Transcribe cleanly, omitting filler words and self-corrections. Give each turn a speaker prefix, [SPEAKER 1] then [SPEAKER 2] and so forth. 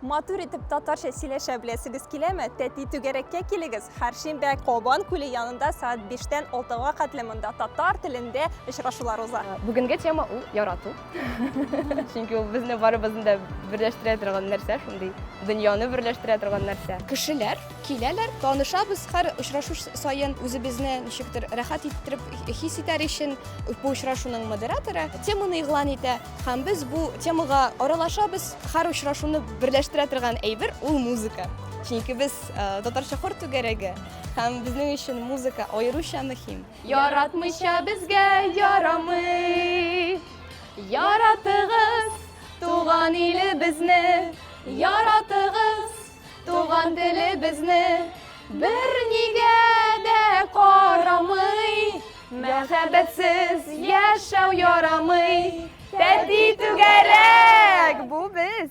[SPEAKER 1] Матур итеп татарча сөйләшә беләсегез киләме? Тәти түгәрәккә килегез. Һәршимбә Кабан күле янында саат 5-тән 6-га кадәр монда татар телендә очрашулар уза.
[SPEAKER 2] Бүгенге тема ул ярату. Чөнки ул безне барыбызны да берләштерә торган нәрсә, шундый дөньяны берләштерә торган нәрсә.
[SPEAKER 3] Кешеләр киләләр, танышабыз, һәр очрашу саен үзебезне ничектер рәхәт иттереп хис итәр өчен бу очрашуның модераторы теманы игълан итә һәм без бу темага аралашабыз. Һәр очрашуны берләштерә торган әйбер ул музыка. Чөнки без татарча хор түгәрәге һәм безнең өчен музыка аеруча мөһим.
[SPEAKER 2] Яратмыйча безгә ярамый. Яратыгыз туган илебезне, яратыгыз туган телебезне. Бер нигә дә карамый, мәхәббәтсез яшәү ярамый. Тәти түгәрәк бу без.